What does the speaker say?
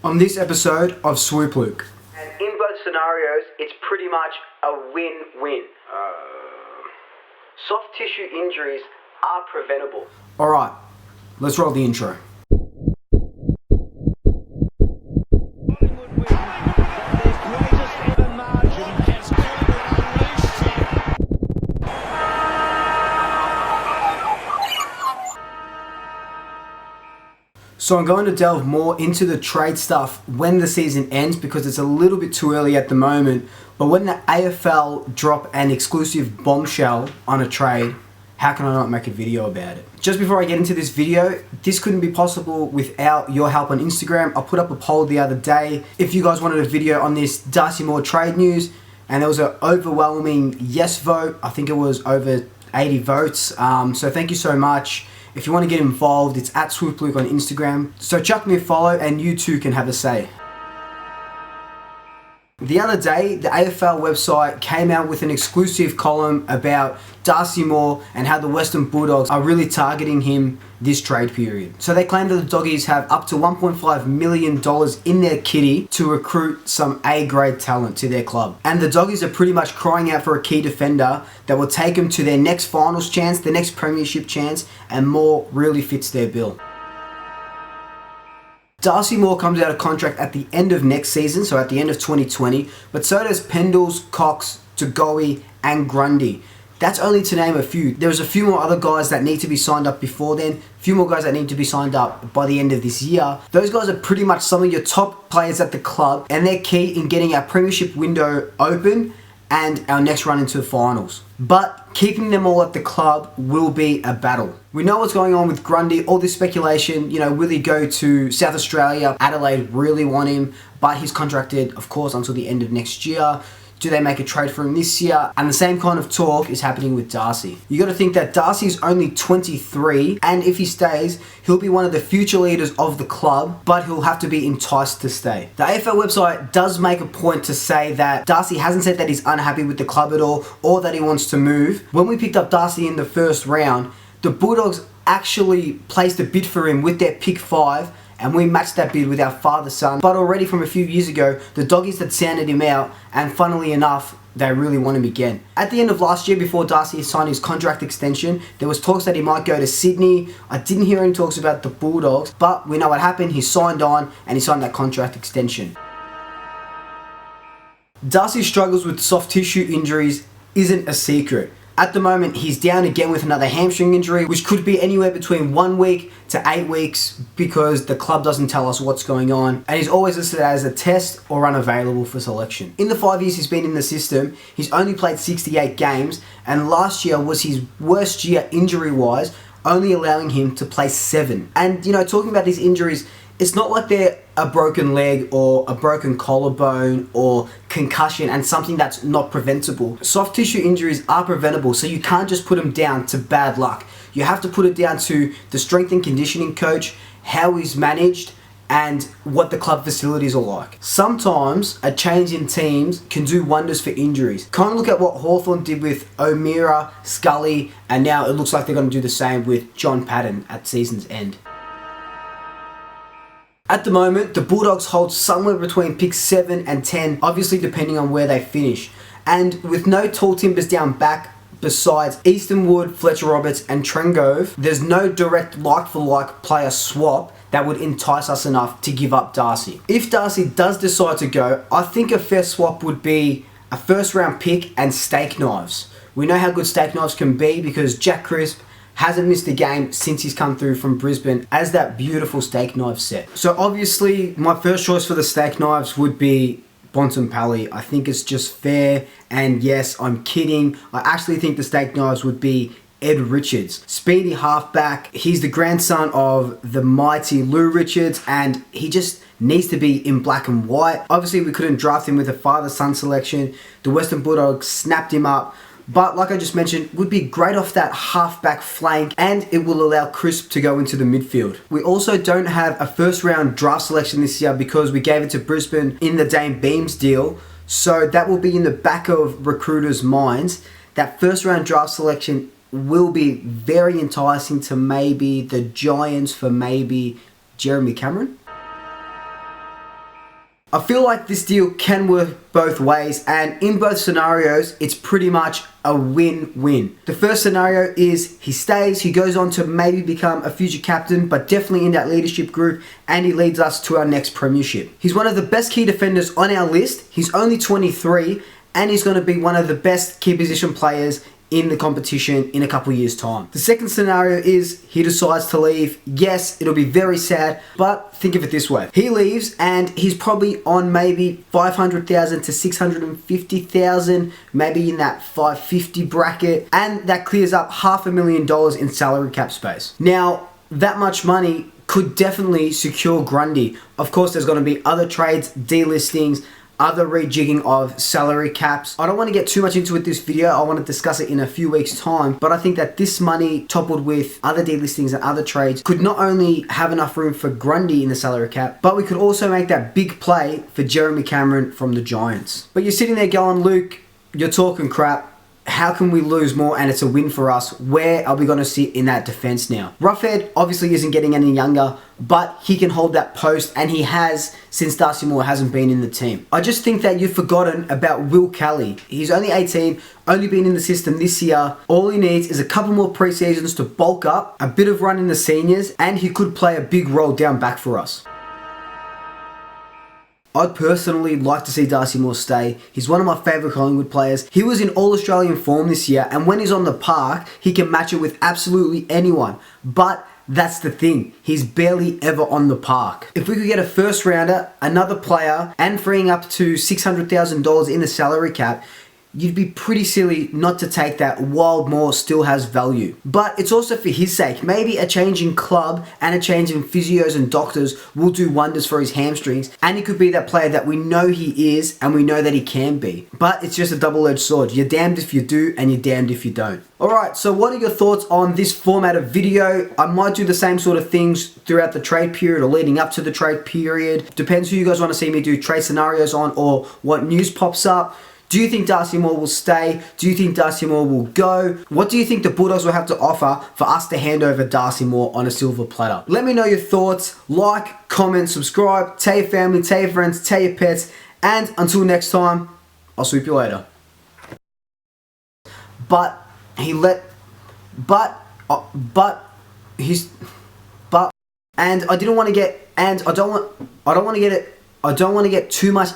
on this episode of Swoop Luke. And in both scenarios, it's pretty much a win-win. Soft tissue injuries are preventable. Alright, let's roll the intro. So I'm going to delve more into the trade stuff when the season ends because it's a little bit too early at the moment. But when the AFL drop an exclusive bombshell on a trade, how can I not make a video about it? Just before I get into this video, this couldn't be possible without your help on Instagram. I put up a poll the other day if you guys wanted a video on this Darcy Moore trade news, and there was an overwhelming yes vote. I think it was over 80 votes. So thank you so much. If you want to get involved, it's at Swoop Luke on Instagram. So chuck me a follow and you too can have a say. The other day, the AFL website came out with an exclusive column about Darcy Moore and how the Western Bulldogs are really targeting him this trade period. So they claim that the Doggies have up to $1.5 million in their kitty to recruit some A-grade talent to their club. And the Doggies are pretty much crying out for a key defender that will take them to their next finals chance, their next premiership chance, and Moore really fits their bill. Darcy Moore comes out of contract at the end of next season, so at the end of 2020, but so does Pendles, Cox, Tagoe, and Grundy. That's only to name a few. There's a few more other guys that need to be signed up before then, a few more guys that need to be signed up by the end of this year. Those guys are pretty much some of your top players at the club, and they're key in getting our premiership window open and our next run into the finals. But keeping them all at the club will be a battle. We know what's going on with Grundy, all this speculation, will he go to South Australia? Adelaide really want him, but he's contracted, of course, until the end of next year. Do they make a trade for him this year? And the same kind of talk is happening with Darcy. You got to think that Darcy's only 23, and if he stays, he'll be one of the future leaders of the club, but he'll have to be enticed to stay. The AFL website does make a point to say that Darcy hasn't said that he's unhappy with the club at all, or that he wants to move. When we picked up Darcy in the first round, the Bulldogs actually placed a bid for him with their pick 5, and we matched that bid with our father-son. But already from a few years ago, the Doggies had sounded him out, and funnily enough, they really want him again. At the end of last year, before Darcy signed his contract extension, there was talks that he might go to Sydney. I didn't hear any talks about the Bulldogs, but we know what happened. He signed on, and he signed that contract extension. Darcy's struggles with soft tissue injuries isn't a secret. At the moment, he's down again with another hamstring injury, which could be anywhere between 1 week to 8 weeks because the club doesn't tell us what's going on. And he's always listed as a test or unavailable for selection. In the 5 years he's been in the system, he's only played 68 games, and last year was his worst year injury-wise, only allowing him to play 7. And, talking about these injuries, it's not like they're a broken leg or a broken collarbone or concussion and something that's not preventable. Soft tissue injuries are preventable, so you can't just put them down to bad luck. You have to put it down to the strength and conditioning coach, how he's managed, and what the club facilities are like. Sometimes a change in teams can do wonders for injuries. Kind of look at what Hawthorn did with O'Meara, Scully, and now it looks like they're going to do the same with John Patton at season's end. At the moment, the Bulldogs hold somewhere between picks 7 and 10, obviously depending on where they finish. And with no tall timbers down back besides Easton Wood, Fletcher Roberts and Trengove, there's no direct like-for-like player swap that would entice us enough to give up Darcy. If Darcy does decide to go, I think a fair swap would be a first round pick and steak knives. We know how good steak knives can be because Jack Crisp hasn't missed a game since he's come through from Brisbane as that beautiful steak knife set. So obviously, my first choice for the steak knives would be Bontempelli. I think it's just fair, and yes, I'm kidding. I actually think the steak knives would be Ed Richards. Speedy halfback. He's the grandson of the mighty Lou Richards, and he just needs to be in black and white. Obviously, we couldn't draft him with a father-son selection. The Western Bulldogs snapped him up. But like I just mentioned, would be great off that half-back flank, and it will allow Crisp to go into the midfield. We also don't have a first-round draft selection this year because we gave it to Brisbane in the Dane Beams deal. So that will be in the back of recruiters' minds. That first-round draft selection will be very enticing to maybe the Giants for maybe Jeremy Cameron. I feel like this deal can work both ways, and in both scenarios, it's pretty much a win-win. The first scenario is he stays, he goes on to maybe become a future captain, but definitely in that leadership group, and he leads us to our next premiership. He's one of the best key defenders on our list. He's only 23, and he's going to be one of the best key position players in the competition in a couple years' time. The second scenario is he decides to leave. Yes, it'll be very sad, but think of it this way. He leaves and he's probably on maybe 500,000 to 650,000, maybe in that 550 bracket, and that clears up $500,000 in salary cap space. Now, that much money could definitely secure Grundy. Of course, there's going to be other trades, delistings, other rejigging of salary caps. I don't want to get too much into it this video. I want to discuss it in a few weeks' time. But I think that this money, coupled with other delistings and other trades, could not only have enough room for Grundy in the salary cap, but we could also make that big play for Jeremy Cameron from the Giants. But you're sitting there going, Luke, you're talking crap. How can we lose more and it's a win for us? Where are we going to sit in that defense now? Roughhead obviously isn't getting any younger, but he can hold that post, and he has since Darcy Moore hasn't been in the team. I just think that you've forgotten about Will Kelly. He's only 18, only been in the system this year. All he needs is a couple more pre-seasons to bulk up, a bit of run in the seniors, and he could play a big role down back for us. I'd personally like to see Darcy Moore stay. He's one of my favourite Collingwood players. He was in All-Australian form this year, and when he's on the park, he can match it with absolutely anyone. But that's the thing, he's barely ever on the park. If we could get a first rounder, another player, and freeing up to $600,000 in the salary cap, you'd be pretty silly not to take that while Moore still has value. But it's also for his sake. Maybe a change in club and a change in physios and doctors will do wonders for his hamstrings, and he could be that player that we know he is and we know that he can be. But it's just a double-edged sword. You're damned if you do and you're damned if you don't. Alright, so what are your thoughts on this format of video? I might do the same sort of things throughout the trade period or leading up to the trade period. Depends who you guys want to see me do trade scenarios on or what news pops up. Do you think Darcy Moore will stay? Do you think Darcy Moore will go? What do you think the Bulldogs will have to offer for us to hand over Darcy Moore on a silver platter? Let me know your thoughts. Like, comment, subscribe, tell your family, tell your friends, tell your pets, and until next time, I'll swoop you later. But he let, and I didn't want to get, and I don't want to get too much.